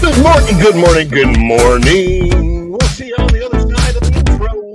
Good morning, good morning. We'll see you on the other side of the intro.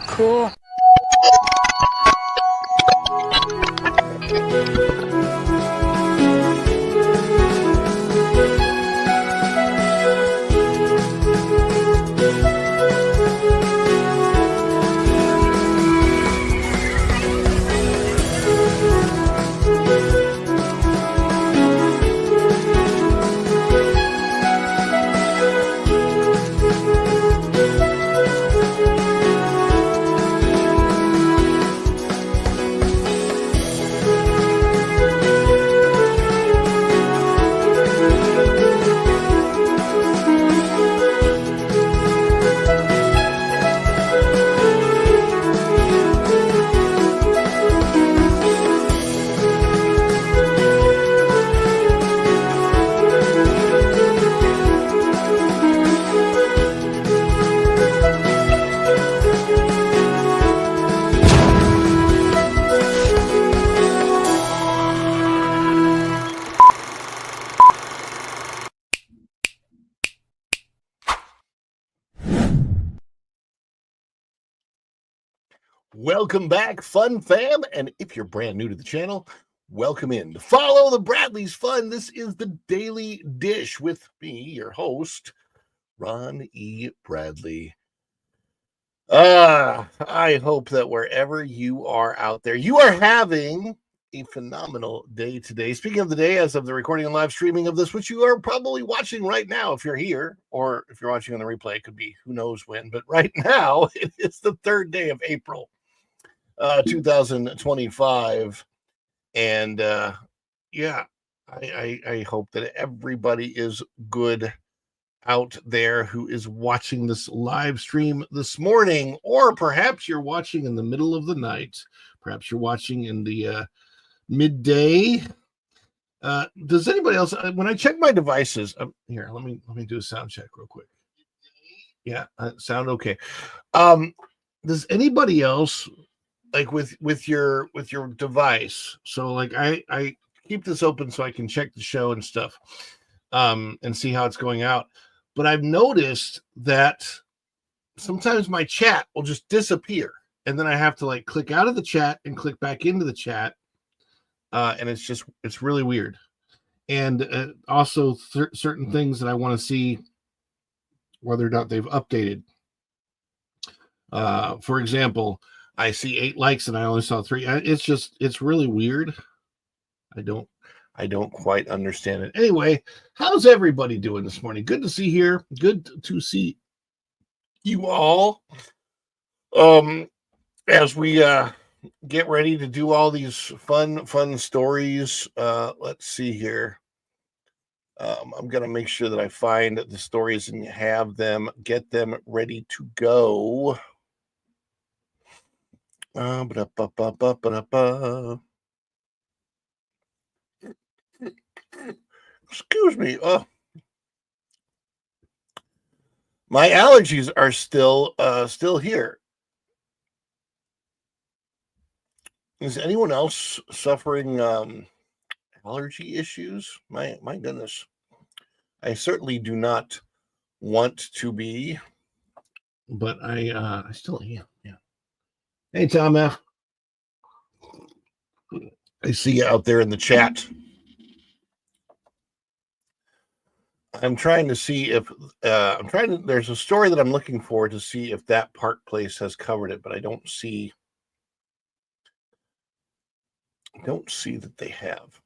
Cool. Welcome back, Fun Fam. And if you're brand new to the channel, welcome in. Follow the Bradley's Fun. This is the Daily Dish with me, your host, Ron E. Bradley. I hope that wherever you are out there, you are having a phenomenal day today. Speaking of the day, as of the recording and live streaming of this, which you are probably watching right now if you're here, or if you're watching on the replay, it could be who knows when, but right now it is the 3rd day of April. 2025, and yeah, I hope that everybody is good out there who is watching this live stream this morning, or perhaps you're watching in the middle of the night, perhaps you're watching in the midday. Does anybody else, when I check my devices, here, let me do a sound check real quick. Yeah, sound okay. Does anybody else, like with your device, so like I keep this open so I can check the show and stuff, and see how it's going out, but I've noticed that sometimes my chat will just disappear, and then I have to like click out of the chat and click back into the chat, and it's really weird. And also certain things that I want to see whether or not they've updated. For example, I see 8 likes and I only saw 3. It's really weird. I I don't quite understand it. Anyway, how's everybody doing this morning? Good to see here. Good to see you all. As we get ready to do all these fun stories. Let's see here. I'm gonna make sure that I find the stories and have them, get them ready to go. Excuse me. My allergies are still here. Is anyone else suffering allergy issues? My goodness. I certainly do not want to be, but I still am. Yeah. Hey, Tom F. I see you out there in the chat. I'm trying to see if there's a story that I'm looking for to see if that Park Place has covered it, but I don't see that they have.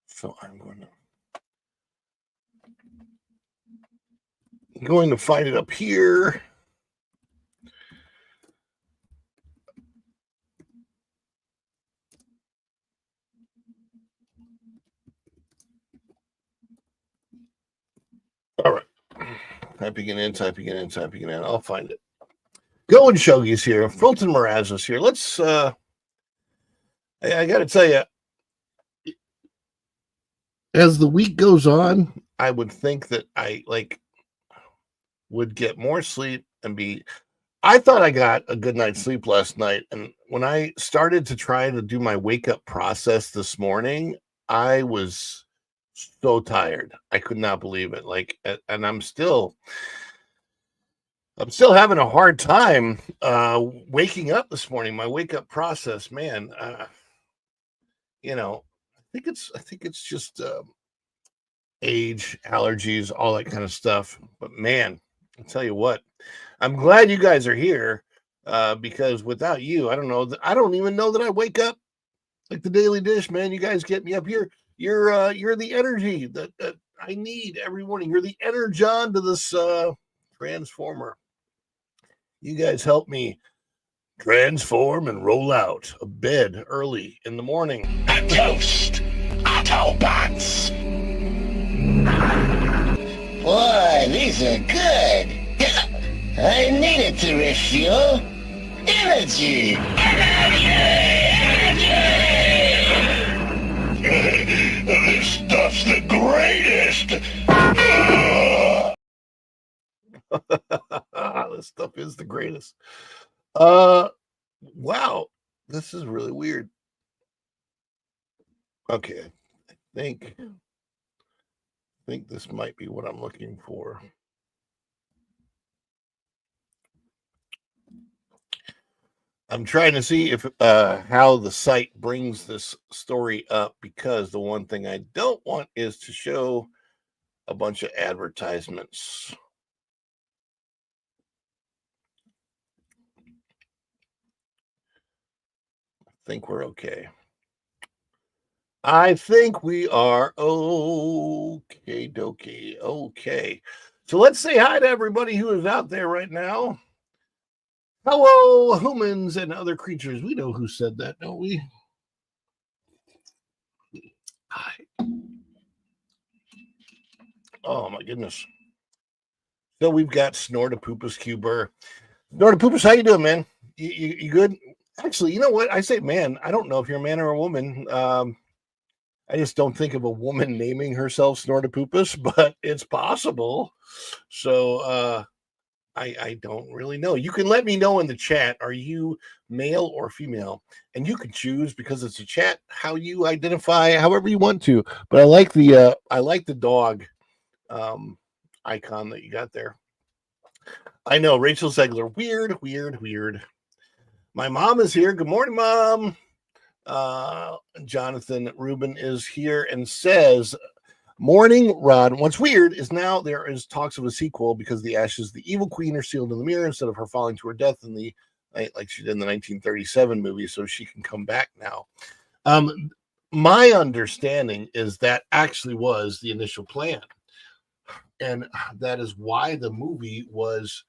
So I'm going to find it up here. All right. Typing it in. I'll find it. Going Shogi's here. Fulton Mraz is here. Let's I got to tell you, as the week goes on, I would think that I would get more sleep and be. I thought I got a good night's sleep last night, and when I started to try to do my wake up process this morning, I was so tired. I could not believe it. And I'm still having a hard time waking up this morning. My wake up process, man. I think it's just age, allergies, all that kind of stuff. But man, I'll tell you what, I'm glad you guys are here because without you, I don't even know that I wake up like the Daily Dish, man. You guys get me up here. You're the energy that I need every morning. You're the energon to this transformer. You guys help me transform and roll out of bed early in the morning. A toast, Autobots. Boy, these are good. I needed to refuel. Energy! This stuff's the greatest! This stuff is the greatest. Wow, this is really weird. Okay, I think this might be what I'm looking for. I'm trying to see if how the site brings this story up, because the one thing I don't want is to show a bunch of advertisements. I think we're okay. I think we are okay, dokie. Okay. So let's say hi to everybody who is out there right now. Hello, humans and other creatures. We know who said that, don't we? Hi. Oh, my goodness. So we've got Snortopoopas Cuber. Snortopoopas, how you doing, man? You good? Actually, you know what? I say man. I don't know if you're a man or a woman. I just don't think of a woman naming herself Snortopoopas, but it's possible. So I don't really know. You can let me know in the chat. Are you male or female? And you can choose, because it's a chat, how you identify, however you want to. But I like the dog icon that you got there. I know, Rachel Zegler. Weird. My mom is here. Good morning, Mom. Jonathan Rubin is here and says, morning, Rod. What's weird is now there is talks of a sequel because the ashes of the evil queen are sealed in the mirror instead of her falling to her death in the like she did in the 1937 movie, so she can come back now. My understanding is that actually was the initial plan, and that is why the movie was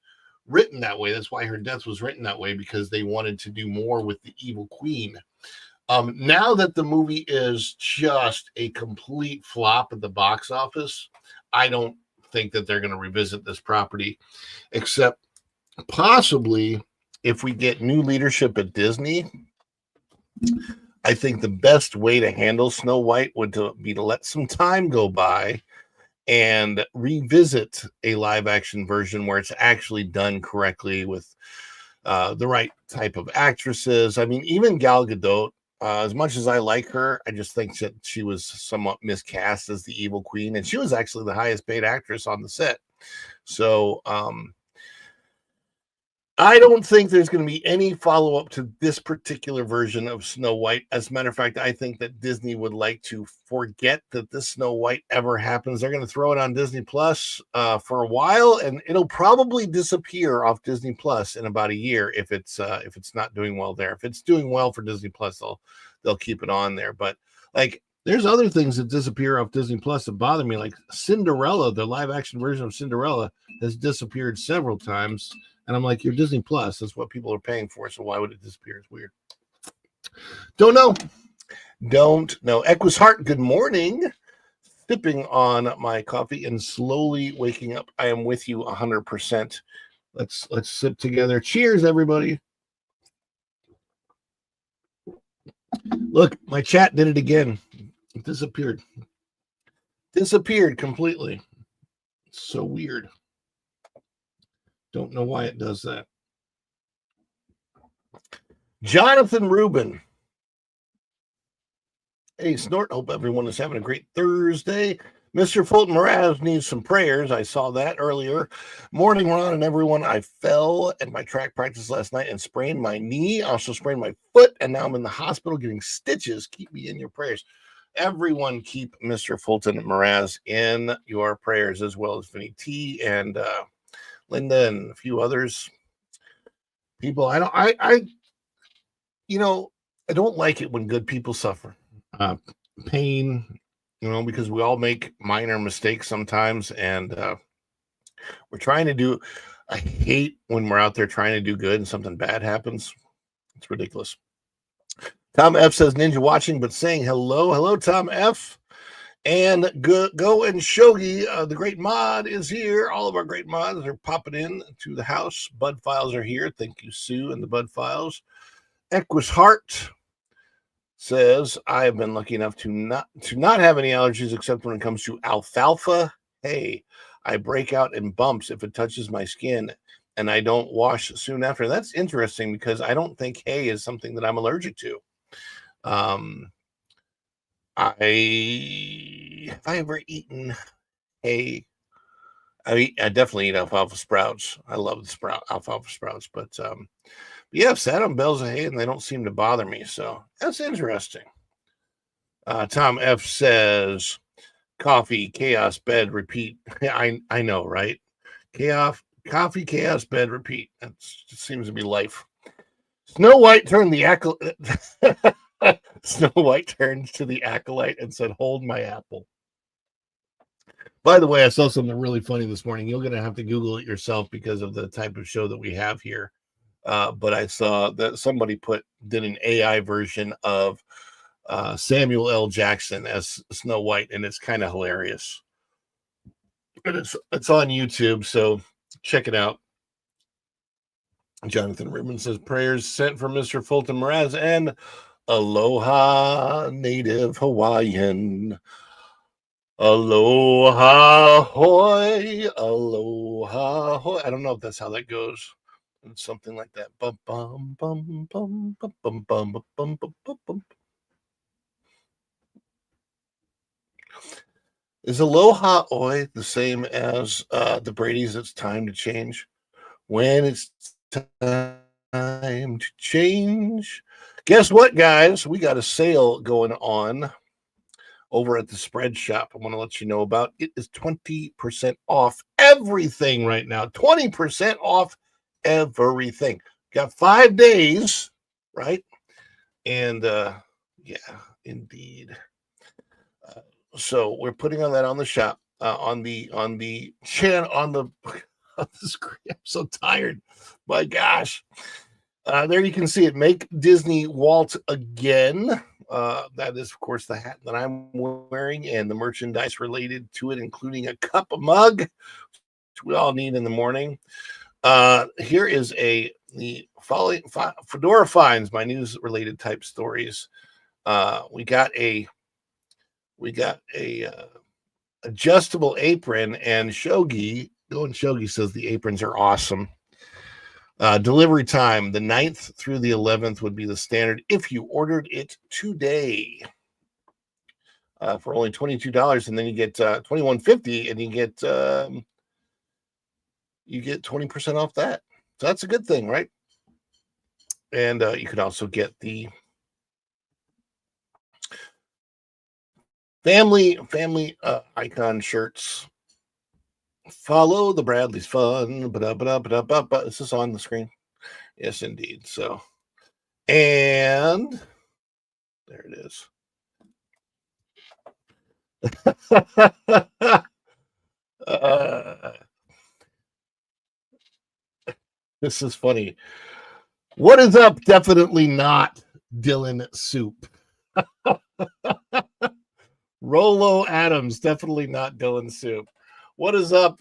written that way. That's why her death was written that way, because they wanted to do more with the evil queen. Now that the movie is just a complete flop at the box office, I don't think that they're going to revisit this property, except possibly if we get new leadership at Disney. I think the best way to handle Snow White would be to let some time go by and revisit a live action version where it's actually done correctly with the right type of actresses. I mean, even Gal Gadot, as much as I like her, I just think that she was somewhat miscast as the evil queen, and she was actually the highest paid actress on the set. So I don't think there's going to be any follow-up to this particular version of Snow White. As a matter of fact, I think that Disney would like to forget that this Snow White ever happens. They're going to throw it on Disney Plus for a while, and it'll probably disappear off Disney Plus in about a year if it's not doing well there. If it's doing well for Disney Plus, they'll keep it on there. But like, there's other things that disappear off Disney Plus that bother me, like Cinderella. The live action version of Cinderella has disappeared several times. And I'm like, you're Disney Plus. That's what people are paying for. So why would it disappear? It's weird. Don't know. Equus Heart, good morning. Sipping on my coffee and slowly waking up. I am with you 100%. Let's sip together. Cheers, everybody. Look, my chat did it again. It disappeared completely. It's so weird. Don't know why it does that. Jonathan Rubin. Hey, Snort. Hope everyone is having a great Thursday. Mr. Fulton Mraz needs some prayers. I saw that earlier. Morning, Ron and everyone. I fell at my track practice last night and sprained my knee. Also sprained my foot, and now I'm in the hospital getting stitches. Keep me in your prayers. Everyone keep Mr. Fulton Mraz in your prayers, as well as Vinny T and Linda and a few others. People, I don't like it when good people suffer pain, because we all make minor mistakes sometimes, and we're trying to do. I hate when we're out there trying to do good and something bad happens. It's ridiculous. Tom F says Ninja watching, but saying hello, Tom F. And Go and Shogi, the great mod, is here. All of our great mods are popping in to the house. Bud Files are here. Thank you, Sue, and the Bud Files. Equus Heart says, I have been lucky enough to not have any allergies except when it comes to alfalfa hay. I break out in bumps if it touches my skin, and I don't wash soon after. That's interesting, because I don't think hay is something that I'm allergic to. Have I ever eaten hay? I definitely eat alfalfa sprouts. I love the alfalfa sprouts, but yeah, I've sat on bales of hay and they don't seem to bother me. So that's interesting. Tom F says, coffee, chaos, bed, repeat. I know, right? Coffee, chaos, bed, repeat. That just seems to be life. Snow White turned Snow White turned to the acolyte and said, hold my apple. By the way, I saw something really funny this morning. You're going to have to Google it yourself because of the type of show that we have here. But I saw that somebody did an AI version of Samuel L. Jackson as Snow White, and it's kind of hilarious. And it's on YouTube, so check it out. Jonathan Rubin says, prayers sent from Mr. Fulton Mraz and aloha, native Hawaiian. Aloha hoy, aloha hoy. I don't know if that's how that goes. It's something like that. Bum, bum, bum, bum, bum, bum, bum, bum, bum, bum, bum. Is aloha oi the same as the Brady's It's Time to Change? When it's time to change. Guess what, guys? We got a sale going on over at the Spread Shop. I want to let you know about it. Is 20% off everything right now. 20% off everything. Got 5 days, right? And yeah, indeed. So we're putting on that on the shop, on the channel, on the screen. I'm so tired. My gosh. There you can see it. Make Disney Walt again. That is, of course, the hat that I'm wearing and the merchandise related to it, including a cup, a mug, which we all need in the morning. Here is the following Fedora Finds, my news related type stories. We got a adjustable apron, and Shogi says the aprons are awesome. Delivery time, the 9th through the 11th would be the standard if you ordered it today. For only $22, and then you get $21.50, and you get 20% off that. So that's a good thing, right? And you could also get the family icon shirts. Follow the Bradley's fun. Is this on the screen? Yes, indeed. So, and there it is. This is funny. What is up? Definitely not Dylan Soup. Rolo Adams, definitely not Dylan Soup. What is up?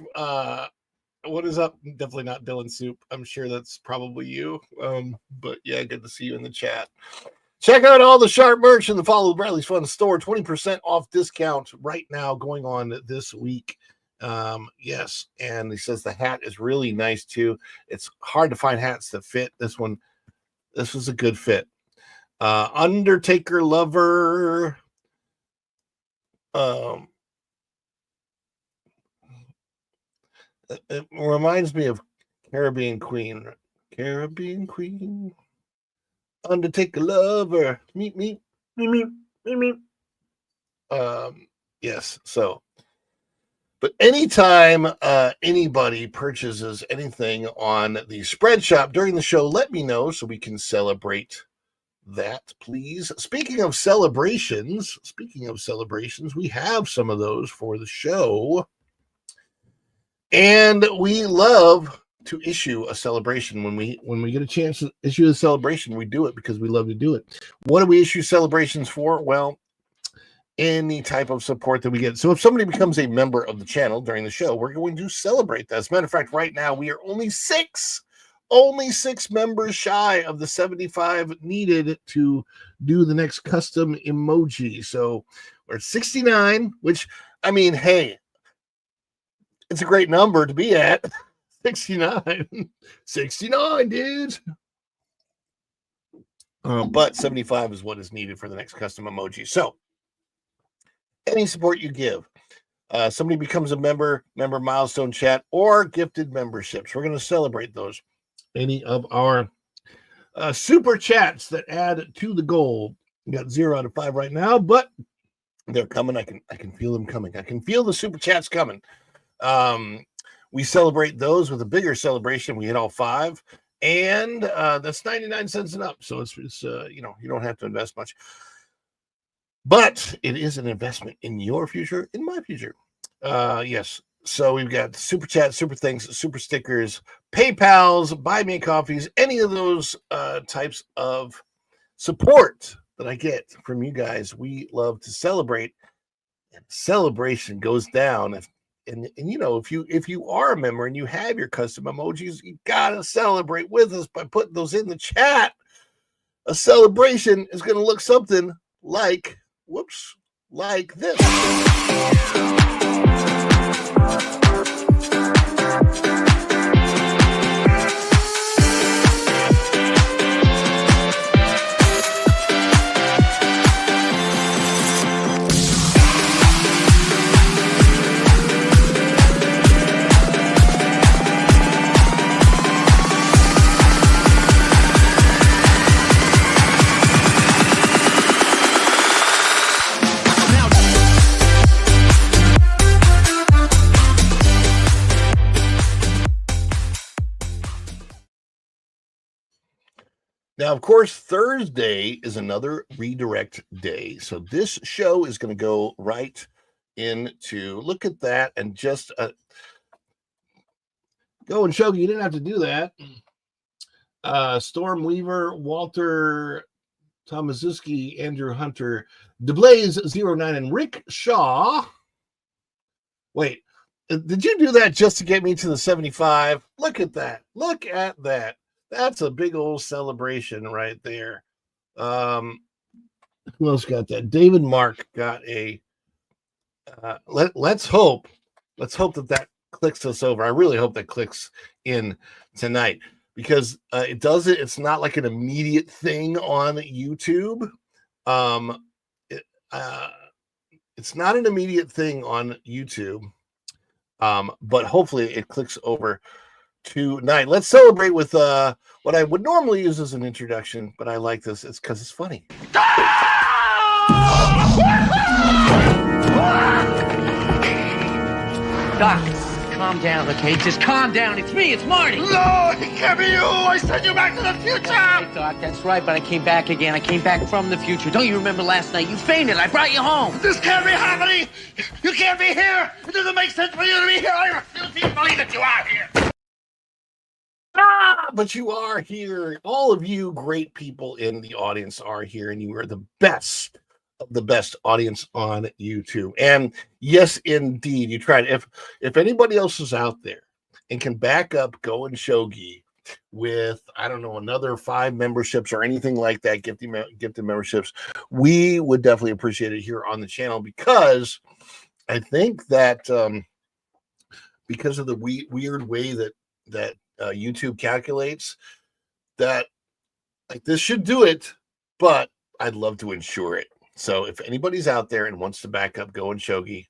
What is up? Definitely not Dylan Soup. I'm sure that's probably you. But yeah, good to see you in the chat. Check out all the Sharp merch in the Follow the Bradley's Fun store. 20% off discount right now going on this week. Yes, and he says the hat is really nice too. It's hard to find hats that fit. This was a good fit. Undertaker lover. It reminds me of Caribbean Queen. Undertaker lover. Meet. Yes, so. But anytime anybody purchases anything on the spread shop during the show, let me know so we can celebrate that, please. Speaking of celebrations, we have some of those for the show. And we love to issue a celebration. When we get a chance to issue a celebration, we do it because we love to do it. What do we issue celebrations for? Well, any type of support that we get. So if somebody becomes a member of the channel during the show, we're going to celebrate that. As a matter of fact, right now we are only six members shy of the 75 needed to do the next custom emoji. So we're at 69, which, I mean, hey, it's a great number to be at. 69, dudes. But 75 is what is needed for the next custom emoji. So any support you give, somebody becomes a member milestone chat, or gifted memberships. We're going to celebrate those. Any of our super chats that add to the goal. We got 0 out of 5 right now, but they're coming. I can feel them coming. I can feel the super chats coming. We celebrate those with a bigger celebration. We hit all 5, and that's 99 cents and up. So it's you don't have to invest much, but it is an investment in your future, in my future. Yes. So we've got super chat, super things, super stickers, PayPals, buy me coffees, any of those types of support that I get from you guys. We love to celebrate, and celebration goes down. And if you are a member and you have your custom emojis, you gotta celebrate with us by putting those in the chat. A celebration is going to look something like this. Now, of course, Thursday is another redirect day. So this show is going to go right into, look at that, and just go and show you didn't have to do that. Storm Weaver, Walter Tomazuski, Andrew Hunter, DeBlaze09, and Rick Shaw. Wait, did you do that just to get me to the 75? Look at that. Look at that. That's a big old celebration right there. Who else got that? David Mark got a. Let's hope that clicks us over. I really hope that clicks in tonight because it does it. It's not like an immediate thing on YouTube. It's not an immediate thing on YouTube, but hopefully it clicks over tonight. Let's celebrate with what I would normally use as an introduction, but I like this. It's because it's funny. Doc, calm down, okay? Just calm down. It's me, it's Marty. No, it can't be you! I sent you back to the future! Hey, Doc, that's right, but I came back again. I came back from the future. Don't you remember last night? You fainted. I brought you home. This can't be happening! You can't be here! It doesn't make sense for you to be here! I refuse to even believe that you are here! But you are here. All of you great people in the audience are here, and you are the best of the best audience on YouTube. And yes, indeed, you tried. If anybody else is out there and can back up Go and Shogi with, I don't know, another 5 memberships or anything like that, gifted memberships, we would definitely appreciate it here on the channel, because I think that because of the weird way that YouTube calculates, that like this should do it, but I'd love to insure it. So if anybody's out there and wants to back up Go and Shogi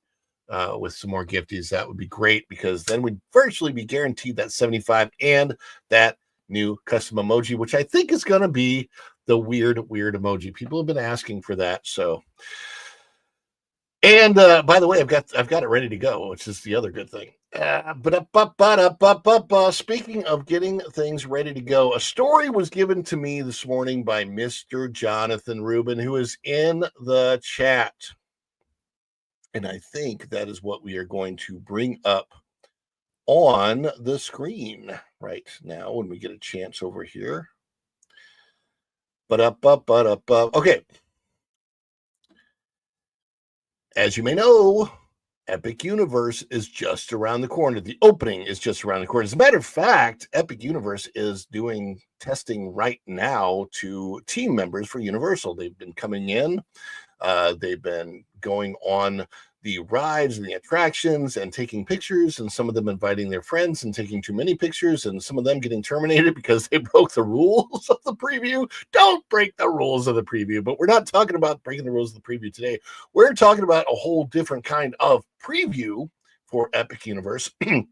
with some more gifties, that would be great, because then we'd virtually be guaranteed that 75 and that new custom emoji, which I think is going to be the weird emoji. People have been asking for that. So, and by the way, I've got it ready to go, which is the other good thing. Speaking of getting things ready to go, a story was given to me this morning by Mr. Jonathan Rubin, who is in the chat. And I think that is what we are going to bring up on the screen right now when we get a chance over here. Okay. As you may know, Epic Universe is just around the corner. The opening is just around the corner. As a matter of fact, Epic Universe is doing testing right now to team members for Universal. They've been coming in. They've been going on the rides and the attractions and taking pictures, and some of them inviting their friends and taking too many pictures, and some of them getting terminated because they broke the rules of the preview. Don't break the rules of the preview. But we're not talking about breaking the rules of the preview today. We're talking about a whole different kind of preview for Epic Universe. And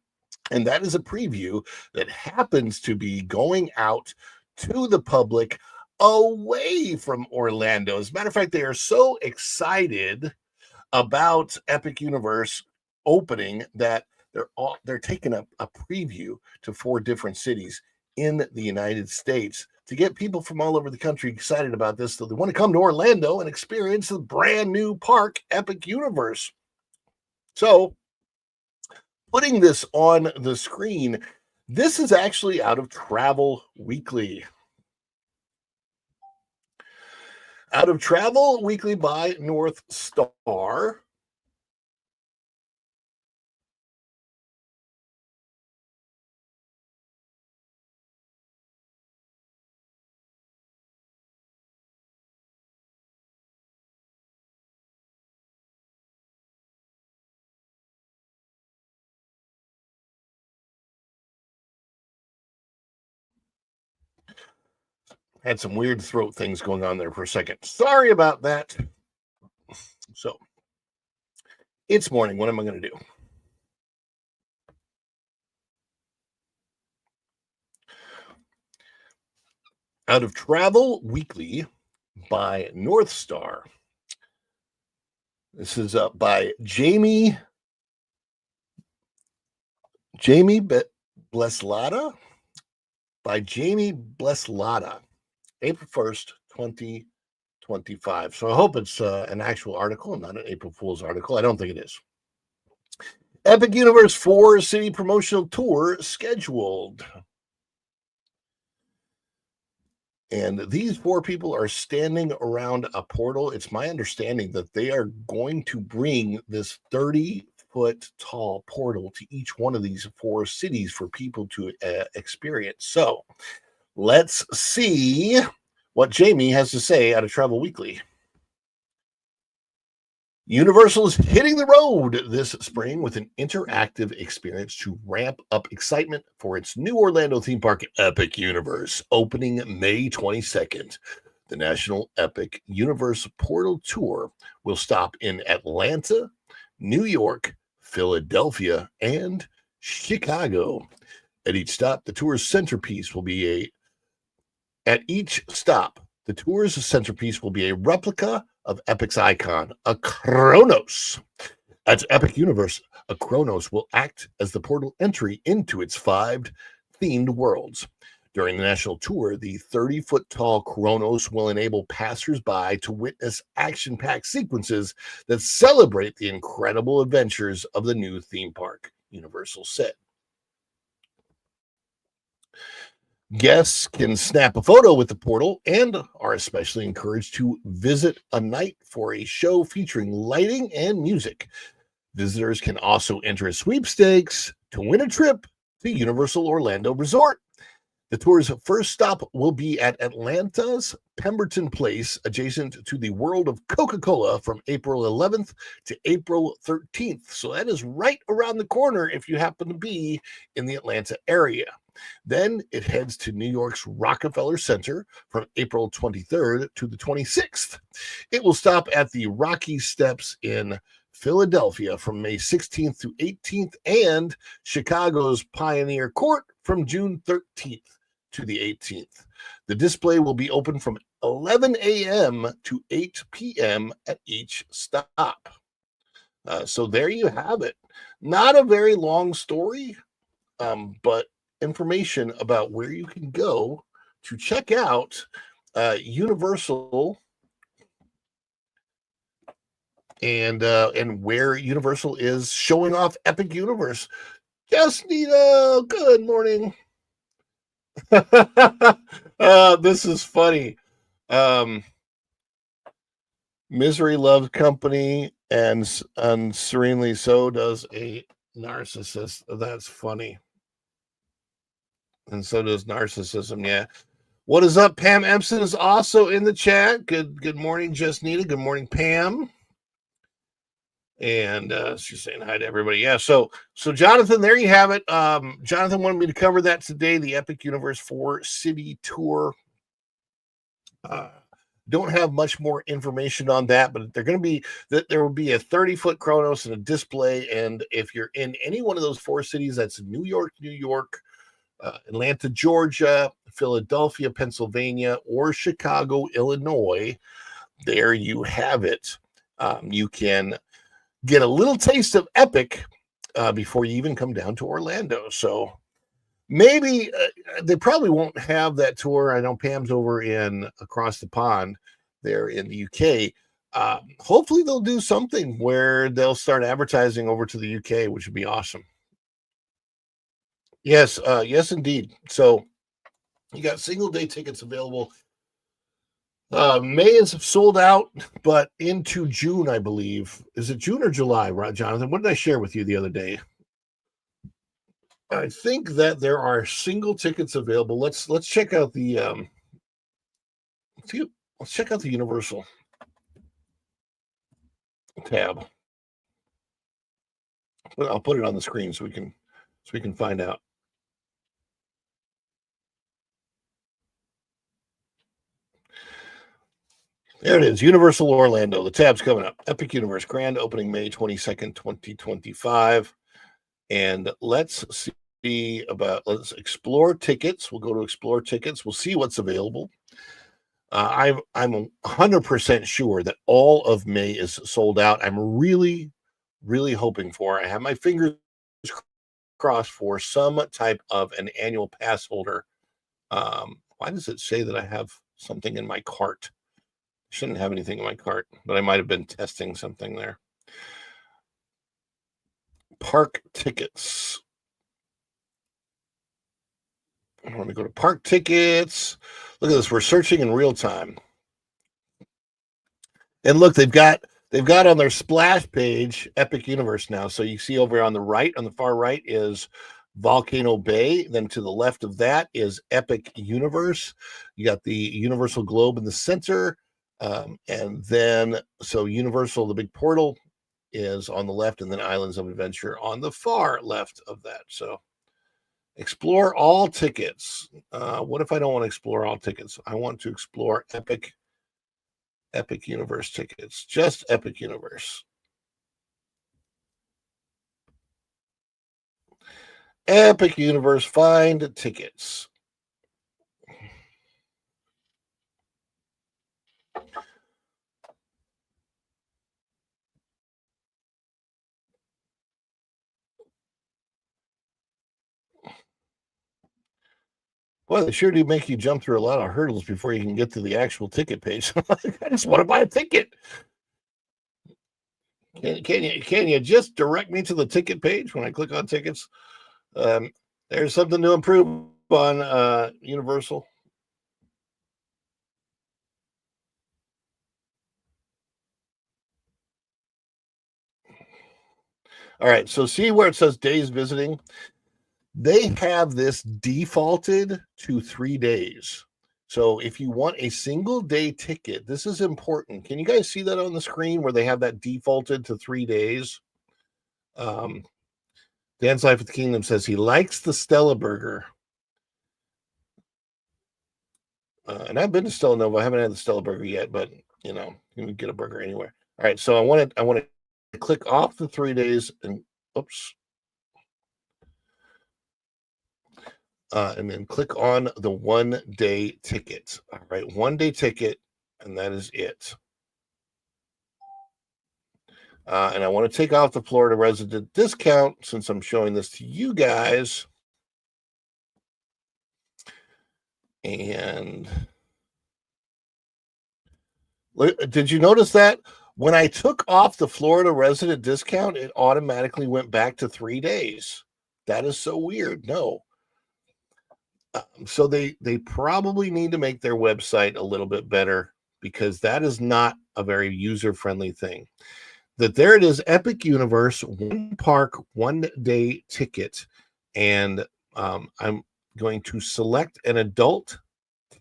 that is a preview that happens to be going out to the public away from Orlando. As a matter of fact, they are so excited about Epic Universe opening that they're taking a preview to 4 different cities in the United States to get people from all over the country excited about this. So they want to come to Orlando and experience the brand new park, Epic Universe. So putting this on the screen, this is actually out of Travel Weekly. Out of Travel Weekly by North Star. Had some weird throat things going on there for a second. Sorry about that. So, it's morning. What am I going to do? Out of Travel Weekly by North Star. This is by Jamie Bleslata. By Jamie Bleslata. April 1st, 2025. So I hope it's an actual article, not an April Fool's article. I don't think it is. Epic Universe 4 city promotional tour scheduled. And these 4 people are standing around a portal. It's my understanding that they are going to bring this 30-foot tall portal to each one of these 4 cities for people to experience. So let's see what Jamie has to say out of Travel Weekly. Universal is hitting the road this spring with an interactive experience to ramp up excitement for its new Orlando theme park, Epic Universe, opening May 22nd. The National Epic Universe Portal Tour will stop in Atlanta, New York, Philadelphia, and Chicago. At each stop, the tour's centerpiece will be a replica of Epic's icon, a Kronos. At Epic Universe, a Kronos will act as the portal entry into its 5 themed worlds. During the national tour, the 30-foot tall Kronos will enable passersby to witness action-packed sequences that celebrate the incredible adventures of the new theme park, Universal said. Guests can snap a photo with the portal and are especially encouraged to visit a night for a show featuring lighting and music. Visitors can also enter a sweepstakes to win a trip to Universal Orlando Resort. The tour's first stop will be at Atlanta's Pemberton Place, adjacent to the World of Coca-Cola, from April 11th to April 13th. So that is right around the corner if you happen to be in the Atlanta area. Then it heads to New York's Rockefeller Center from April 23rd to the 26th. It will stop at the Rocky Steps in Philadelphia from May 16th to 18th and Chicago's Pioneer Court from June 13th to the 18th. The display will be open from 11 a.m. to 8 p.m. at each stop. So there you have it. Not a very long story, but information about where you can go to check out Universal and where Universal is showing off Epic Universe. Yes, Nita, good morning. This is funny. Misery loves company, and serenely so does a narcissist. That's funny. And so does narcissism. Yeah. What is up? Pam Empson is also in the chat. Good morning, Just Nita. Good morning, Pam. And she's saying hi to everybody. Yeah. So Jonathan, there you have it. Jonathan wanted me to cover that today. The Epic Universe 4 city tour. Don't have much more information on that, but there will be a 30-foot Kronos and a display. And if you're in any one of those 4 cities, that's New York, Atlanta, Georgia, Philadelphia, Pennsylvania, or Chicago, Illinois, there you have it. You can get a little taste of Epic before you even come down to Orlando. So maybe they probably won't have that tour. I know Pam's over across the pond there in the UK. Hopefully they'll do something where they'll start advertising over to the UK, which would be awesome. Yes, yes, indeed. So you got single day tickets available. May is sold out, but into June, I believe. Is it June or July, right, Jonathan? What did I share with you the other day? I think that there are single tickets available. Let's check out the let's check out the Universal tab. I'll put it on the screen so we can find out. There it is, Universal Orlando. The tab's coming up. Epic Universe Grand opening May 22nd, 2025. And let's explore tickets. We'll go to explore tickets. We'll see what's available. I'm 100% sure that all of May is sold out. I'm really, really hoping I have my fingers crossed for some type of an annual pass holder. Why does it say that I have something in my cart. Shouldn't have anything in my cart, but I might have been testing something there. Park tickets. Let me go to park tickets. Look at this. We're searching in real time. And look, they've got on their splash page Epic Universe now. So you see over on the right, on the far right is Volcano Bay. Then to the left of that is Epic Universe. You got the Universal Globe in the center. And then, so Universal, the big portal, is on the left, and then Islands of Adventure on the far left of that. So explore all tickets. What if I don't want to explore all tickets? I want to explore Epic Universe tickets, just Epic Universe. Epic Universe, find tickets. Boy, they sure do make you jump through a lot of hurdles before you can get to the actual ticket page. I just want to buy a ticket. Can you just direct me to the ticket page when I click on tickets? There's something to improve on Universal. All right, so see where it says days visiting? They have this defaulted to 3 days. So if you want a single day ticket, this is important. Can you guys see that on the screen where they have that defaulted to 3 days? Dan's Life at the Kingdom says he likes the Stella Burger. And I've been to Stella Nova. I haven't had the Stella Burger yet, but you know, you can get a burger anywhere. All right, so I want to click off the 3 days and oops. And then click on the 1 day ticket. All right, 1 day ticket, and that is it. And I want to take off the Florida resident discount since I'm showing this to you guys. And did you notice that when I took off the Florida resident discount, it automatically went back to 3 days? That is so weird. No. So they probably need to make their website a little bit better because that is not a very user-friendly thing. That there it is, Epic Universe, 1 park, 1 day ticket. And I'm going to select an adult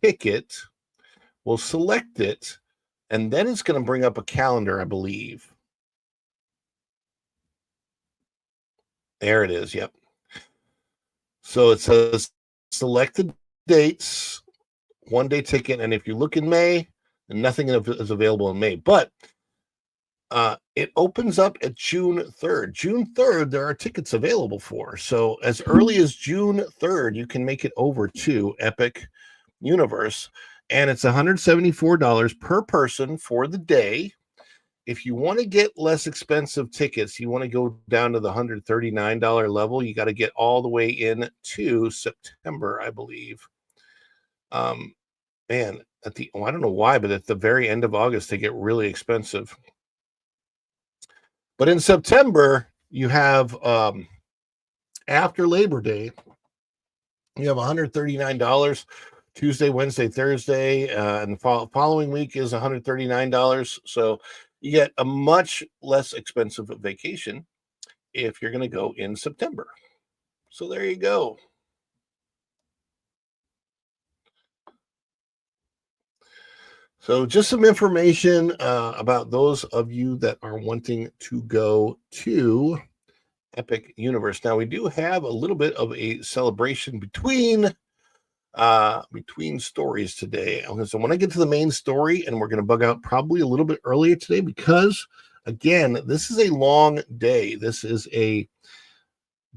ticket. We'll select it, and then it's going to bring up a calendar, I believe. There it is, yep. So it says selected dates, 1 day ticket, and if you look in May, nothing is available in May. But it opens up at June 3rd. June 3rd, there are tickets available for. So as early as June 3rd, you can make it over to Epic Universe. And it's $174 per person for the day. If you want to get less expensive tickets, you want to go down to the $139 level, you got to get all the way in to September, I believe. Man, I don't know why, but at the very end of August, they get really expensive. But in September, you have after Labor Day, you have $139 Tuesday, Wednesday, Thursday, and the following week is $139. So you get a much less expensive vacation if you're going to go in September. So there you go. So just some information about those of you that are wanting to go to Epic Universe. Now we do have a little bit of a celebration between stories today. So when I get to the main story, and we're going to bug out probably a little bit earlier today because, again, this is a long day. This is a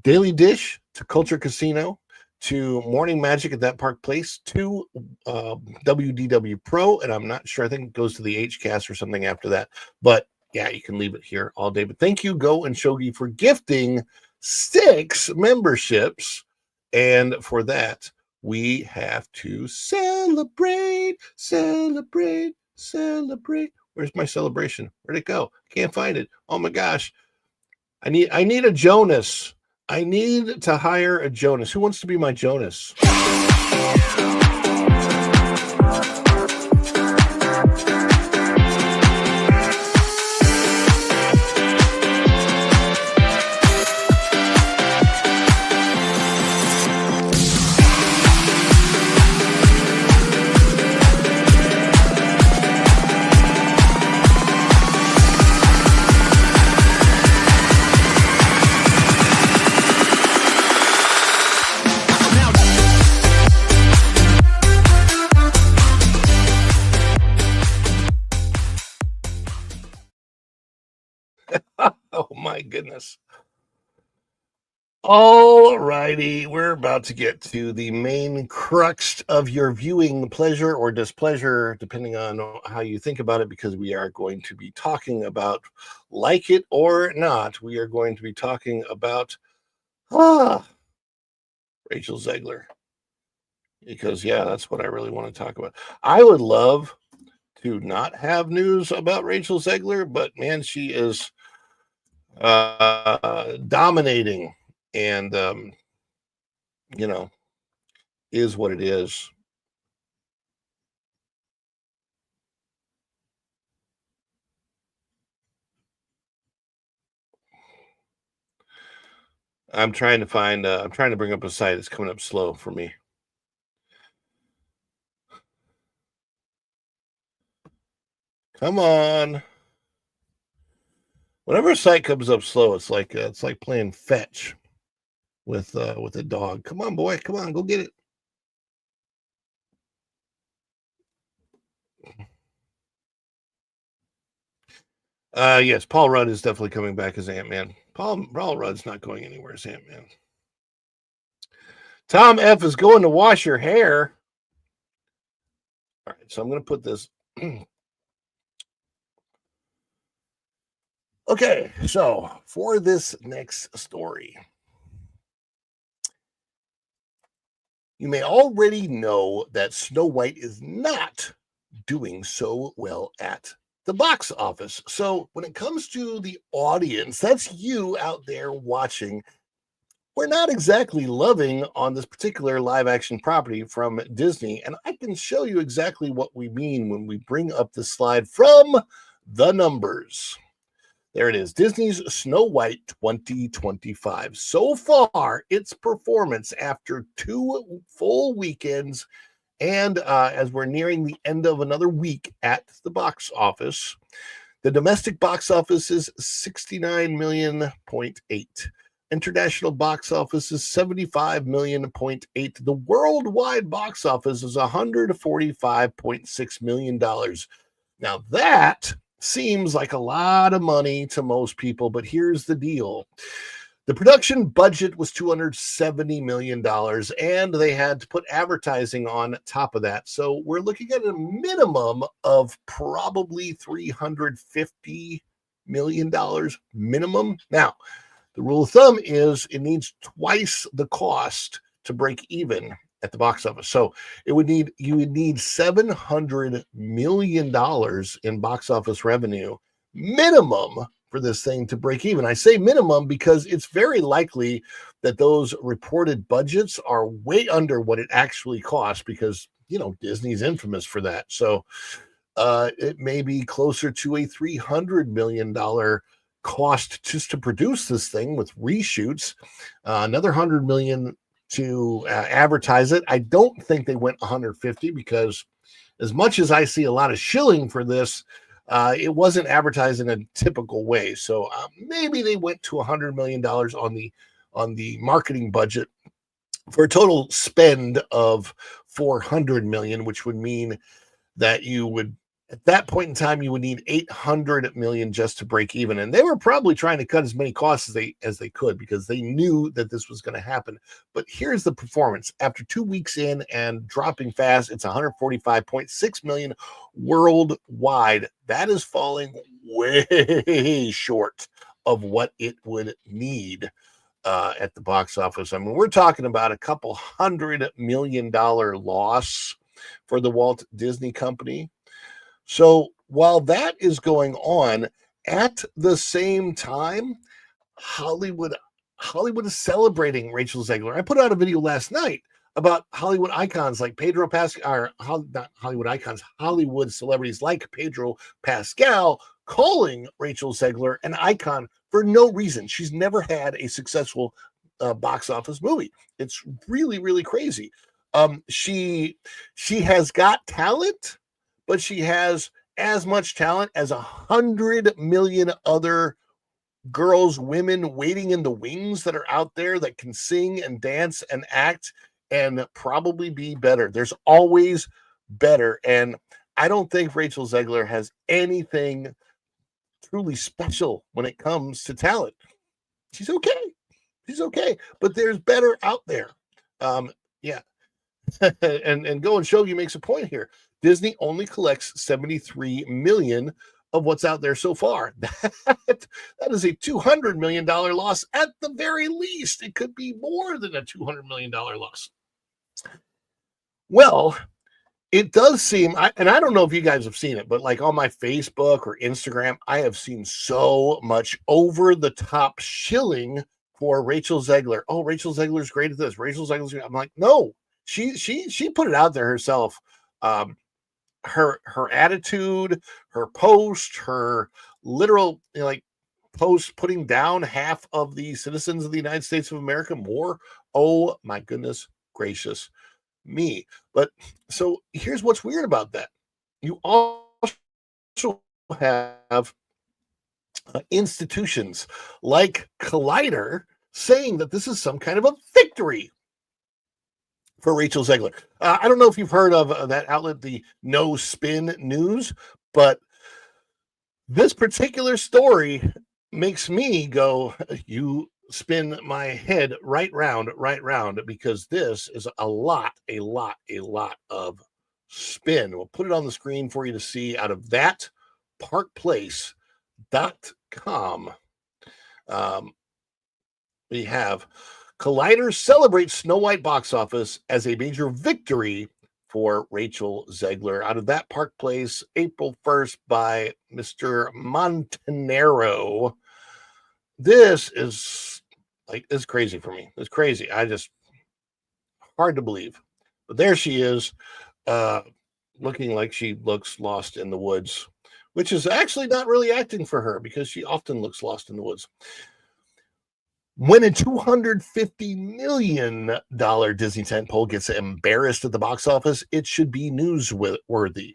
daily dish to Culture Casino, to Morning Magic at That Park Place, to WDW Pro, and I'm not sure. I think it goes to the HCast or something after that. But yeah, you can leave it here all day. But thank you, Go and Shogi, for gifting 6 memberships. And for that, We have to celebrate, celebrate, celebrate. Where's my celebration? Where'd it go? Can't find it. Oh my gosh. I need a Jonas. I need to hire a Jonas. Who wants to be my Jonas? Oh my goodness. All righty, we're about to get to the main crux of your viewing pleasure or displeasure, depending on how you think about it, because we are going to be talking about, like it or not, we are going to be talking about Rachel Zegler. Because, yeah, that's what I really want to talk about. I would love to not have news about Rachel Zegler, but man, she is dominating and is what it is. I'm trying to bring up a site. It's coming up slow for me. Come on. Whenever a site comes up slow, it's like playing fetch with a dog. Come on, boy. Come on, go get it. Yes, Paul Rudd is definitely coming back as Ant-Man. Paul Rudd's not going anywhere as Ant-Man. Tom F is going to wash your hair. All right, so I'm going to put this. Okay, so for this next story, you may already know that Snow White is not doing so well at the box office. So when it comes to the audience, that's you out there watching, we're not exactly loving on this particular live action property from Disney. And I can show you exactly what we mean when we bring up the slide from the numbers. There it is, Disney's Snow White 2025. So far, its performance after 2 full weekends and as we're nearing the end of another week at the box office, the domestic box office is 69 million point 8. International box office is 75 million point 8. The worldwide box office is $145.6 million. Now that seems like a lot of money to most people, but here's the deal. The production budget was $270 million, and they had to put advertising on top of that. So we're looking at a minimum of probably $350 million minimum. Now, the rule of thumb is it needs twice the cost to break even at the box office. So you would need $700 million in box office revenue minimum for this thing to break even. I say minimum because it's very likely that those reported budgets are way under what it actually costs because, Disney's infamous for that. So it may be closer to a $300 million cost just to produce this thing with reshoots, another $100 million to advertise it. I don't think they went 150 because as much as I see a lot of shilling for this, it wasn't advertised in a typical way. So maybe they went to $100 million on the marketing budget for a total spend of $400 million, which would mean that you would, at that point in time, you would need $800 million just to break even. And they were probably trying to cut as many costs as they could because they knew that this was going to happen. But here's the performance. After 2 weeks in and dropping fast, it's $145.6 million worldwide. That is falling way short of what it would need. at the box office. I mean, we're talking about a couple $100 million loss for the Walt Disney Company. So while that is going on, at the same time, Hollywood is celebrating Rachel Zegler. I put out a video last night about Hollywood icons like Pedro Pascal, or not Hollywood icons, Hollywood celebrities like Pedro Pascal calling Rachel Zegler an icon for no reason. She's never had a successful box office movie. It's really, really crazy. She has got talent, but she has as much talent as 100 million other girls, women waiting in the wings that are out there that can sing and dance and act and probably be better. There's always better. And I don't think Rachel Zegler has anything truly special when it comes to talent. She's okay. She's okay. But there's better out there. Yeah. and Go and Show You makes a point here. Disney only collects 73 million of what's out there so far. That is a $200 million loss at the very least. It could be more than a $200 million loss. Well, it does seem, and I don't know if you guys have seen it, but like on my Facebook or Instagram, I have seen so much over the top shilling for Rachel Zegler. Oh, Rachel Zegler's great at this. Rachel Zegler's great. I'm like, no, she put it out there herself. Her attitude, her post, her literal post putting down half of the citizens of the United States of America more. Oh my goodness gracious me. But so here's what's weird about that. You also have institutions like Collider saying that this is some kind of a victory for Rachel Zegler. I don't know if you've heard of that outlet, the No Spin News, but this particular story makes me go, you spin my head right round, because this is a lot of spin. We'll put it on the screen for you to see out of that parkplace.com. We have Collider celebrates Snow White box office as a major victory for Rachel Zegler. Out of that Park Place, April 1st by Mr. Montanero. This is it's crazy for me. It's crazy. Hard to believe. But there she is, looking like she looks lost in the woods, which is actually not really acting for her because she often looks lost in the woods. When a $250 million Disney tentpole gets embarrassed at the box office, it should be newsworthy.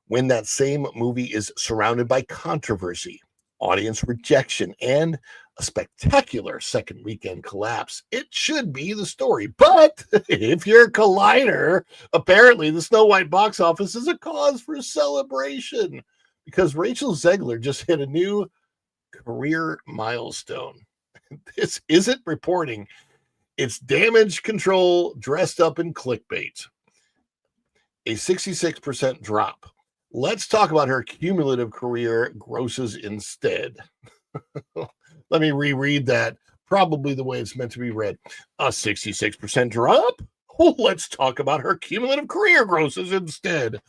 When that same movie is surrounded by controversy, audience rejection, and a spectacular second weekend collapse, it should be the story. But if you're Collider, apparently the Snow White box office is a cause for celebration because Rachel Zegler just hit a new career milestone. This isn't reporting. It's damage control dressed up in clickbait. A 66% drop. Let's talk about her cumulative career grosses instead. Let me reread that, probably the way it's meant to be read. A 66% drop? Oh, let's talk about her cumulative career grosses instead.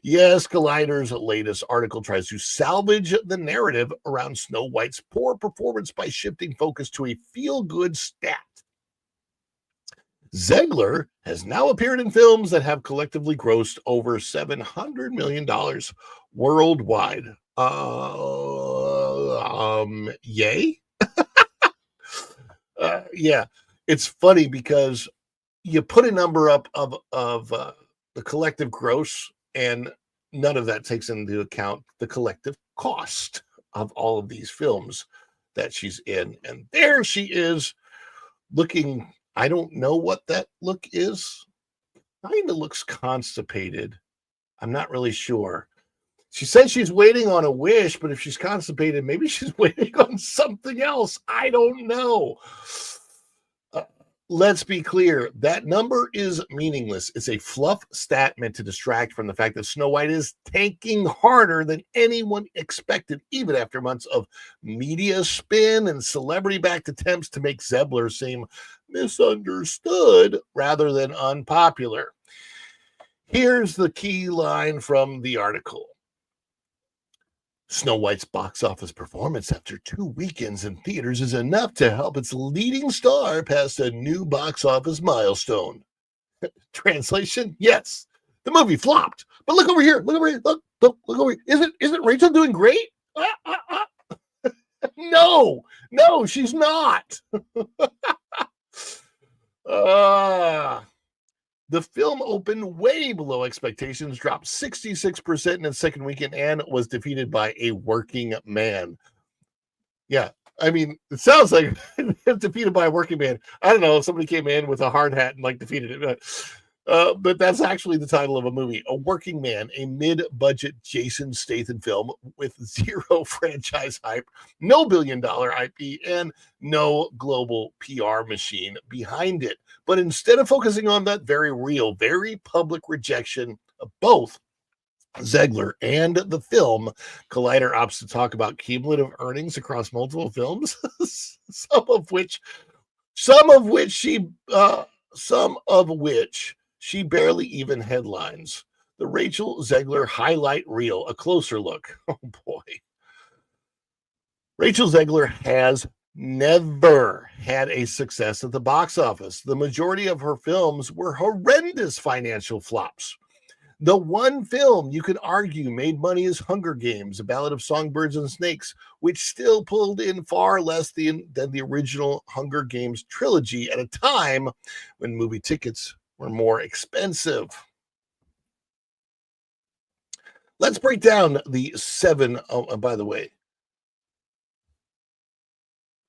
Yes, Collider's latest article tries to salvage the narrative around Snow White's poor performance by shifting focus to a feel-good stat. Zegler has now appeared in films that have collectively grossed over $700 million worldwide. Yay? Yeah, it's funny because you put a number up of the collective gross, and none of that takes into account the collective cost of all of these films that she's in. And there she is looking, I don't know what that look is. Kind of looks constipated. I'm not really sure. She says she's waiting on a wish, but if she's constipated, maybe she's waiting on something else. I don't know. let's be clear, that number is meaningless. It's a fluff stat meant to distract from the fact that Snow White is tanking harder than anyone expected, even after months of media spin and celebrity-backed attempts to make Zebler seem misunderstood rather than unpopular. Here's the key line from the article. Snow White's box office performance after 2 weekends in theaters is enough to help its leading star pass a new box office milestone. Translation: yes, the movie flopped, but look over here, look over here, look over here. Isn't Rachel doing great? No, she's not. The film opened way below expectations, dropped 66% in its second weekend, and was defeated by A Working Man. Yeah, I mean, it sounds like defeated by a working man. I don't know if somebody came in with a hard hat and like defeated it, but that's actually the title of a movie. A Working Man, a mid-budget Jason Statham film with zero franchise hype, no billion-dollar IP, and no global PR machine behind it. But instead of focusing on that very real, very public rejection of both Zegler and the film, Collider opts to talk about cumulative earnings across multiple films, some of which she barely even headlines. The Rachel Zegler highlight reel, a closer look. Oh boy. Rachel Zegler has never had a success at the box office. The majority of her films were horrendous financial flops. The one film you could argue made money is Hunger Games, A Ballad of Songbirds and Snakes, which still pulled in far less than the original Hunger Games trilogy at a time when movie tickets were more expensive. Let's break down the 7. Oh, by the way,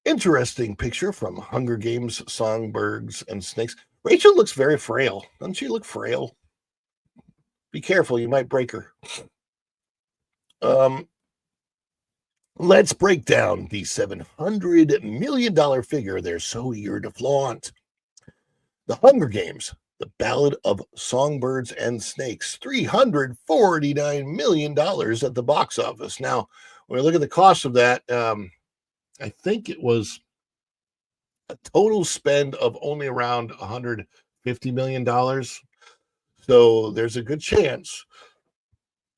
interesting picture from Hunger Games, Songbirds and Snakes. Rachel looks very frail. Doesn't she look frail? Be careful, you might break her. Let's break down the $700 million figure they're so eager to flaunt. The Hunger Games, The Ballad of Songbirds and Snakes, $349 million at the box office. Now, when we look at the cost of that, I think it was a total spend of only around $150 million. So there's a good chance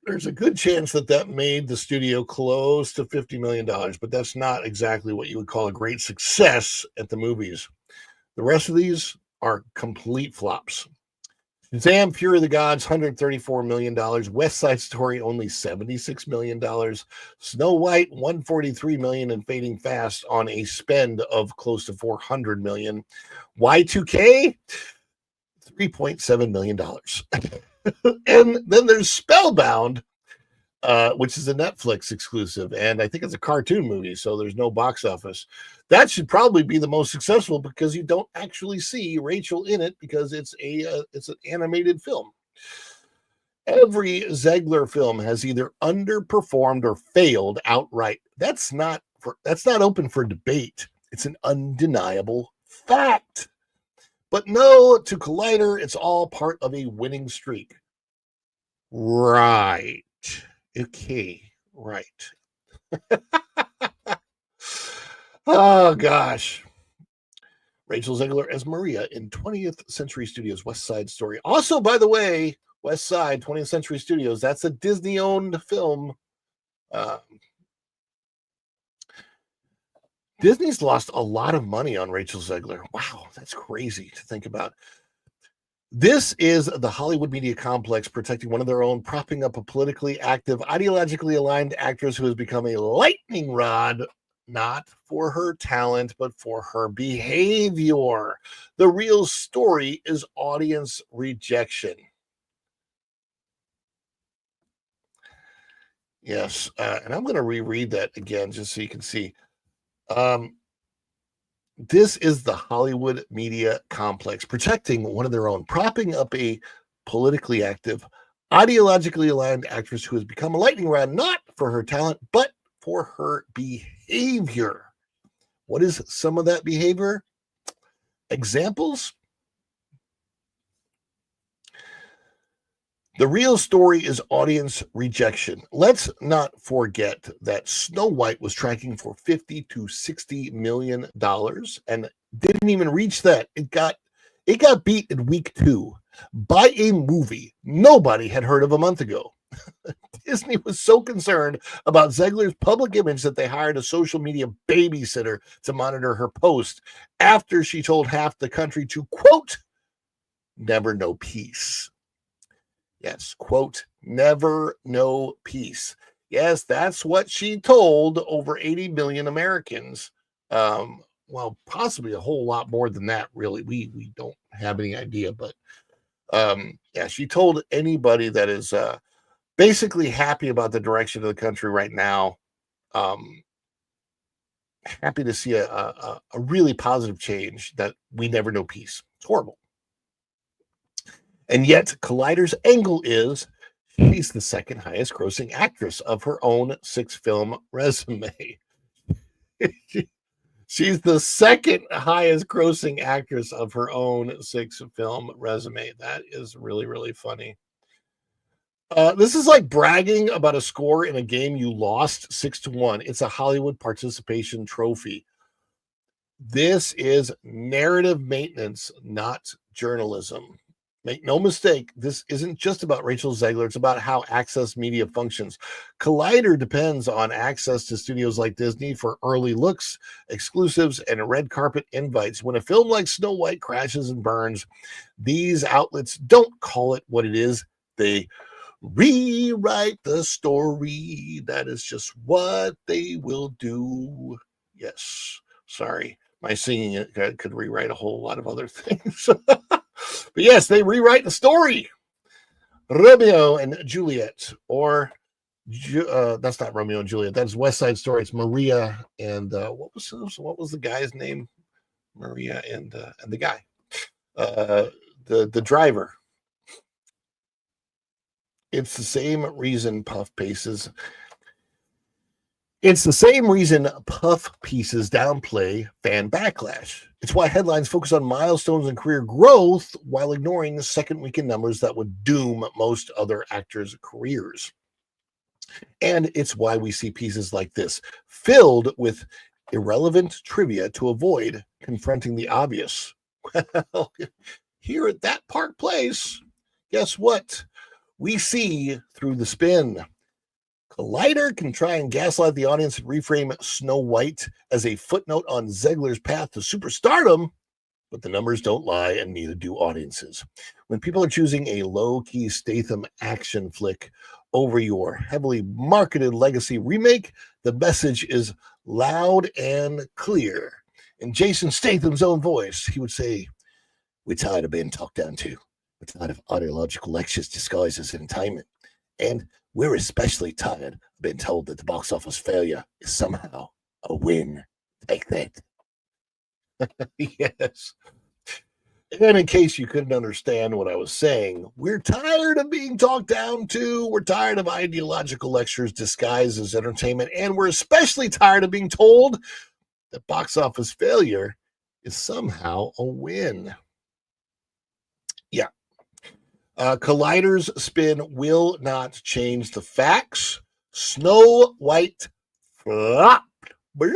that made the studio close to $50 million, but that's not exactly what you would call a great success at the movies. The rest of these are complete flops. Shazam! Fury of the Gods, $134 million. West Side Story, only $76 million. Snow White, $143 million and fading fast on a spend of close to $400 million. Y2K, $3.7 million. And then there's Spellbound, which is a Netflix exclusive, and I think it's a cartoon movie, so there's no box office. That should probably be the most successful because you don't actually see Rachel in it because it's an animated film. Every Zegler film has either underperformed or failed outright. That's not open for debate. It's an undeniable fact. But no, to Collider, it's all part of a winning streak. Right. Okay. Right. Oh, gosh. Rachel Zegler as Maria in 20th Century Studios' West Side Story. Also, by the way, West Side, 20th Century Studios, that's a Disney-owned film. Disney's lost a lot of money on Rachel Zegler. Wow, that's crazy to think about. This is the Hollywood media complex protecting one of their own, propping up a politically active, ideologically aligned actress who has become a lightning rod, not for her talent, but for her behavior. The real story is audience rejection. Yes, and I'm going to reread that again just so you can see. This is the Hollywood media complex protecting one of their own, propping up a politically active, ideologically aligned actress who has become a lightning rod, not for her talent, but for her behavior. What is some of that behavior? Examples? The real story is audience rejection. Let's not forget that Snow White was tracking for $50 to $60 million and didn't even reach that. It got beat in week 2 by a movie nobody had heard of a month ago. Disney was so concerned about Zegler's public image that they hired a social media babysitter to monitor her post after she told half the country to, quote, never know peace. Yes, quote, never know peace. Yes, that's what she told over 80 million Americans. Well, possibly a whole lot more than that, really. We don't have any idea, but yeah, she told anybody that is basically happy about the direction of the country right now. Happy to see a really positive change that we never know peace. It's horrible. And yet, Collider's angle is she's the second highest grossing actress of her own 6-film resume. She's the second highest grossing actress of her own 6-film resume. That is really, really funny. This is like bragging about a score in a game you lost 6-1. It's a Hollywood participation trophy. This is narrative maintenance, not journalism. Make no mistake, this isn't just about Rachel Zegler. It's about how access media functions. Collider depends on access to studios like Disney for early looks, exclusives, and red carpet invites. When a film like Snow White crashes and burns, these outlets don't call it what it is. They rewrite the story. That is just what they will do. Yes. Sorry. My singing could rewrite a whole lot of other things. But yes, they rewrite the story. Romeo and Juliet, or that's not Romeo and Juliet. That's West Side Story. It's Maria and what was the guy's name? Maria and the guy, the driver. It's the same reason puff pieces. It's the same reason puff pieces downplay fan backlash. It's why headlines focus on milestones and career growth while ignoring the second weekend numbers that would doom most other actors' careers. And it's why we see pieces like this filled with irrelevant trivia to avoid confronting the obvious. Well, here at that Park Place, guess what? We see through the spin. Collider can try and gaslight the audience and reframe Snow White as a footnote on Zegler's path to superstardom, but the numbers don't lie, and neither do audiences. When people are choosing a low-key Statham action flick over your heavily marketed legacy remake, the message is loud and clear. In Jason Statham's own voice, he would say, "We're tired of being talked down to. We're tired of ideological lectures disguised as entertainment. And we're especially tired of being told that the box office failure is somehow a win. Take that." Yes. And in case you couldn't understand what I was saying, we're tired of being talked down to. We're tired of ideological lectures disguised as entertainment. And we're especially tired of being told that box office failure is somehow a win. Yeah. Collider's spin will not change the facts. Snow White flop. Bloop.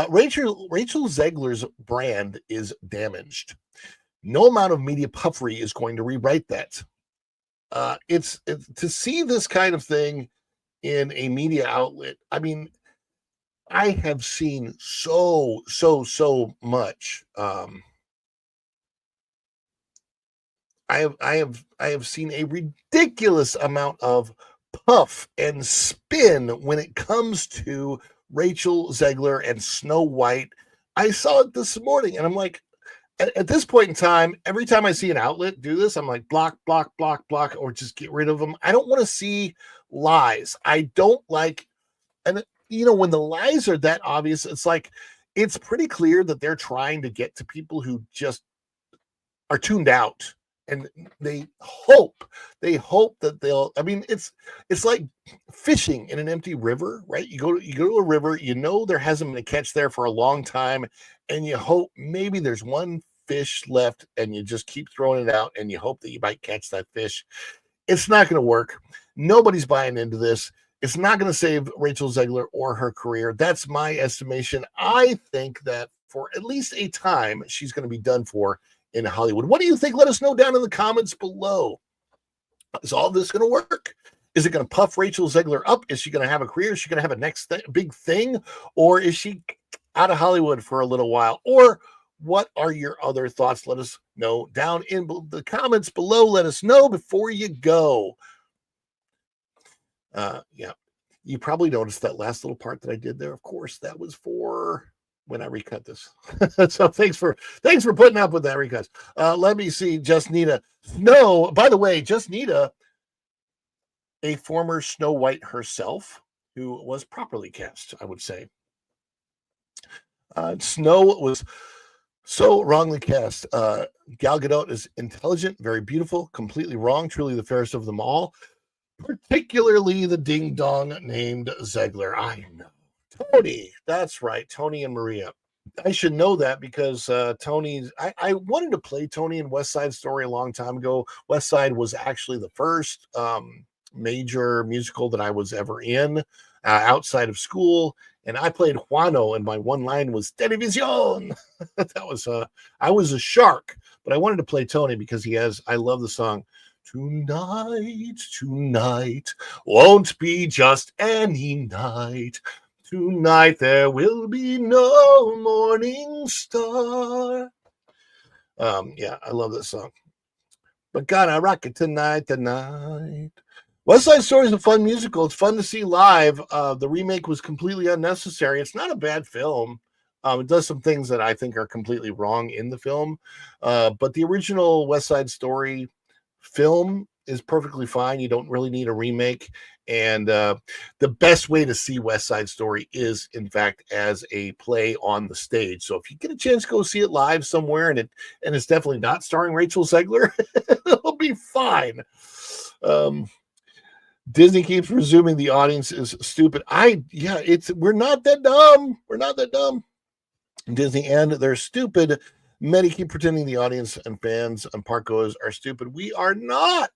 Rachel Zegler's brand is damaged. No amount of media puffery is going to rewrite that. It's to see this kind of thing in a media outlet. I mean, I have seen so much. I have seen a ridiculous amount of puff and spin when it comes to Rachel Zegler and Snow White. I saw it this morning, and I'm like, at this point in time, every time I see an outlet do this, I'm like, block, or just get rid of them. I don't want to see lies. I don't like, and when the lies are that obvious, it's like, it's pretty clear that they're trying to get to people who just are tuned out. and they hope that they'll, I mean, it's like fishing in an empty river, right? You go to a river, you know there hasn't been a catch there for a long time, and you hope maybe there's one fish left, and you just keep throwing it out and you hope that you might catch that fish. It's not going to work. Nobody's buying into this. It's not going to save Rachel Zegler or her career. That's my estimation. I think that for at least a time, she's going to be done for in Hollywood. What do you think? Let us know down in the comments below. Is all this going to work? Is it going to puff Rachel Zegler up? Is she going to have a career? Is she going to have a next big thing? Or is she out of Hollywood for a little while? Or what are your other thoughts? Let us know down in the comments below. Let us know before you go. Yeah, you probably noticed that last little part that I did there. Of course, that was for when I recut this. So thanks for putting up with that recut. Let me see. Just Nita Snow. By the way, Just Nita, a former Snow White herself, who was properly cast, I would say. Snow was so wrongly cast. Gal Gadot is intelligent, very beautiful, completely wrong, truly the fairest of them all. Particularly the ding dong named Zegler. I know. Tony. That's right. Tony and Maria. I should know that because Tony's. I wanted to play Tony in West Side Story a long time ago. West Side was actually the first major musical that I was ever in outside of school. And I played Juano, and my one line was Television. That was I was a shark, but I wanted to play Tony because he has. I love the song. Tonight won't be just any night. Tonight there will be no morning star. Yeah, I love this song. But gonna rock it tonight. West Side Story is a fun musical. It's fun to see live. The remake was completely unnecessary. It's not a bad film. It does some things that I think are completely wrong in the film. But the original West Side Story film is perfectly fine. You don't really need a remake. And the best way to see West Side Story is, in fact, as a play on the stage. So if you get a chance to go see it live somewhere, and it's definitely not starring Rachel Zegler, it'll be fine. Disney keeps presuming the audience is stupid. We're not that dumb. We're not that dumb. Disney, and they're stupid. Many keep pretending the audience and fans and park goers are stupid. We are not.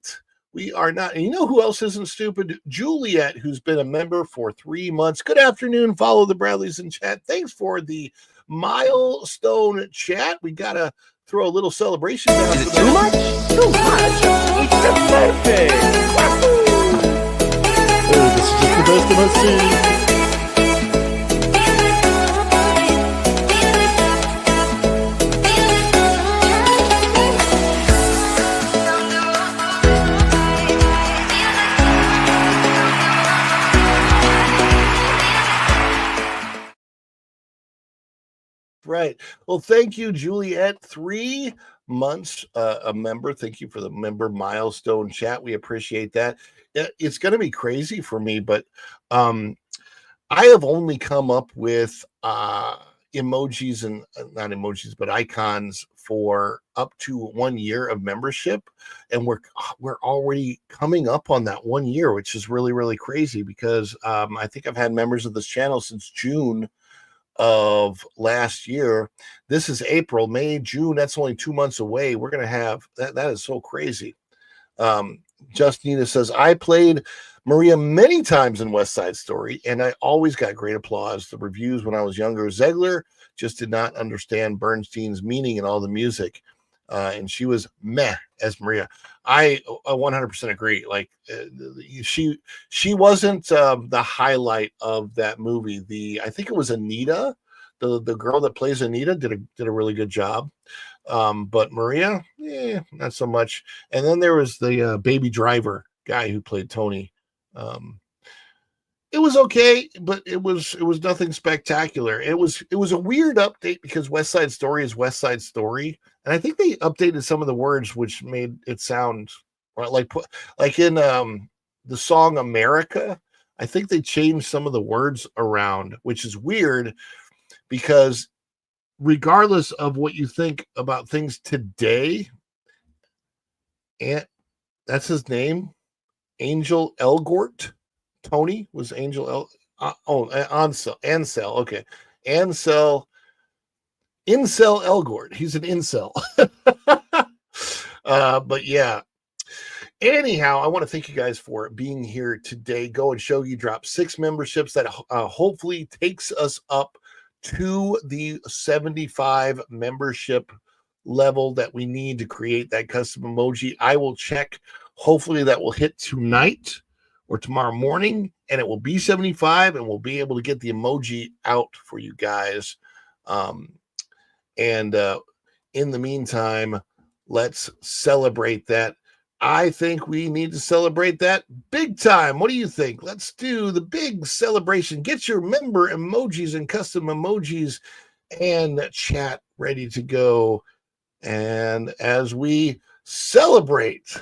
We are not. And you know who else isn't stupid? Juliet, who's been a member for 3 months. Good afternoon. Follow the Bradleys in chat. Thanks for the milestone chat. We got to throw a little celebration down. Is it too much? Too much? It's your birthday. Oh, this is just the best of us. Right. Well, thank you, Juliet. 3 months a member. Thank you for the member milestone chat. We appreciate that. It's going to be crazy for me, but I have only come up with emojis and not emojis, but icons for up to 1 year of membership, and we're already coming up on that 1 year, which is really, really crazy because I think I've had members of this channel since June of last year. This is April, May, June. That's only 2 months away. We're going to have that. That is so crazy. Justina says, I played Maria many times in West Side Story, and I always got great applause. The reviews when I was younger, Zegler just did not understand Bernstein's meaning and all the music. And she was meh as Maria. I 100% agree. Like she wasn't the highlight of that movie. I think it was Anita, the girl that plays Anita, did a really good job. But Maria, not so much. And then there was the Baby Driver guy who played Tony. It was okay, but it was nothing spectacular. It was a weird update because West Side Story is West Side Story, and I think they updated some of the words, which made it sound like in the song America. I think they changed some of the words around, which is weird because regardless of what you think about things today, and that's his name, Angel Elgort. Tony was Angel Ansel. Okay, Ansel Elgort. He's an incel. But yeah. Anyhow, I want to thank you guys for being here today. Go and Shogi drop 6 memberships that hopefully takes us up to the 75 membership level that we need to create that custom emoji. I will check. Hopefully that will hit tonight or tomorrow morning, and it will be 75, and we'll be able to get the emoji out for you guys. In the meantime, let's celebrate that. I think we need to celebrate that big time. What do you think? Let's do the big celebration. Get your member emojis and custom emojis and chat ready to go. And as we celebrate,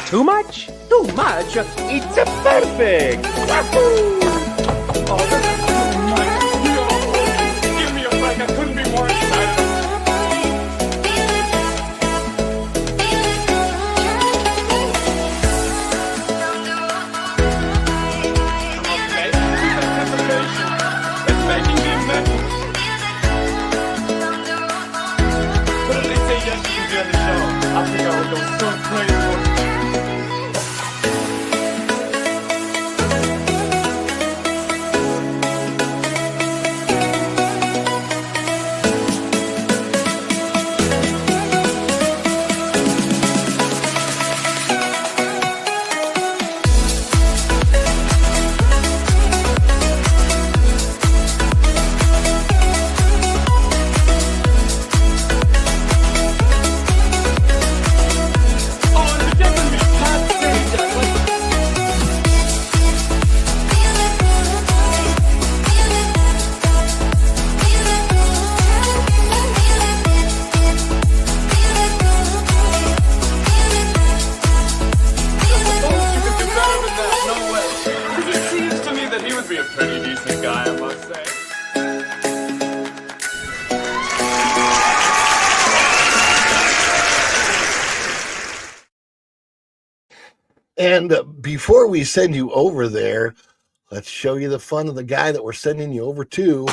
too much? Too much? It's perfect! Wahoo! Oh, that's too much. Give me a break. I couldn't be more excited. Okay, anticipation. It's making me mental. What did they say yesterday on the show? I think I would go so crazy. And before we send you over there, let's show you the fun of the guy that we're sending you over to.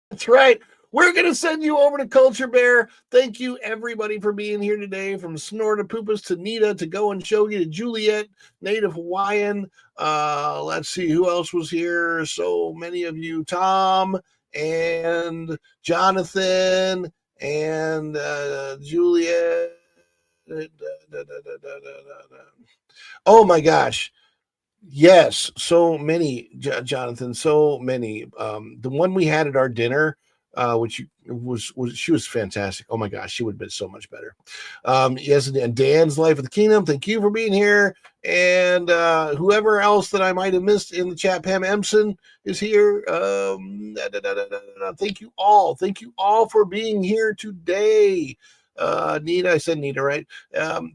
That's right. We're going to send you over to Culture Bear. Thank you, everybody, for being here today. From Snore to Poopas to Nita to Go and Shogi to Juliet, Native Hawaiian. Let's see who else was here. So many of you. Tom and Jonathan and Juliet. Oh, my gosh. Yes, so many, Jonathan, so many. The one we had at our dinner, which was she was fantastic. Oh my gosh, she would have been so much better. Yes, and Dan's Life of the Kingdom, thank you for being here. And whoever else that I might have missed in the chat, Pam Empson is here. Thank you all. Thank you all for being here today. Nita, I said Nita, right?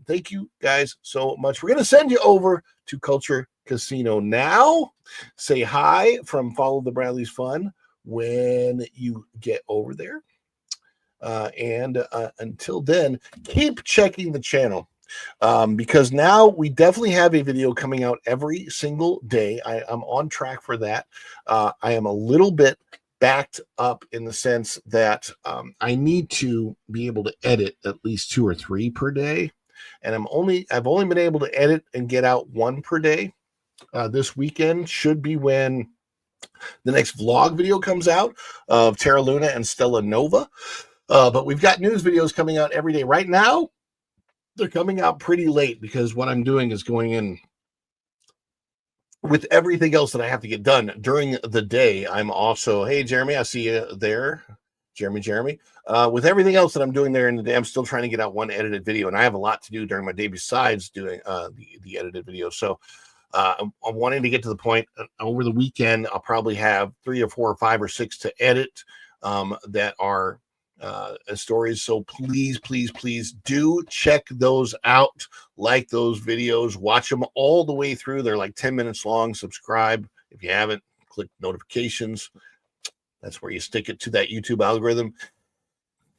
Thank you guys so much. We're going to send you over to Culture Casino now. Say hi from Follow the Bradley's Fun when you get over there. And until then, keep checking the channel because now we definitely have a video coming out every single day. I'm on track for that. I am a little bit backed up in the sense that I need to be able to edit at least 2 or 3 per day. And I've only been able to edit and get out 1 per day. This weekend should be when the next vlog video comes out of Terra Luna and Stella Nova. But we've got news videos coming out every day. Right now, they're coming out pretty late because what I'm doing is going in with everything else that I have to get done during the day, I'm also, hey, Jeremy, I see you there. Jeremy. With everything else that I'm doing there in the day, I'm still trying to get out one edited video, and I have a lot to do during my day besides doing the edited video. So I'm wanting to get to the point over the weekend. I'll probably have 3 or 4 or 5 or 6 to edit that are stories. So please do check those out. Like those videos, watch them all the way through. They're like 10 minutes long. Subscribe if you haven't. Click notifications. That's where you stick it to that YouTube algorithm.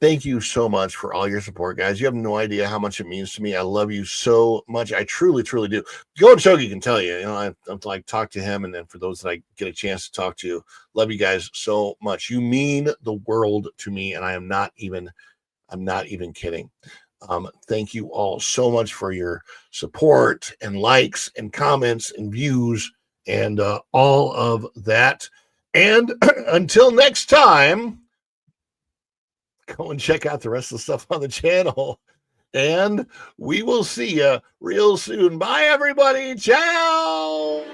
Thank you so much for all your support, guys. You have no idea how much it means to me. I love you so much. I truly do. Go and Chogi can tell you. I'm like, talk to him, and then for those that I get a chance to talk to, love you guys so much. You mean the world to me, and I'm not even kidding. Thank you all so much for your support and likes and comments and views and all of that. And until next time, go and check out the rest of the stuff on the channel. And we will see you real soon. Bye, everybody. Ciao.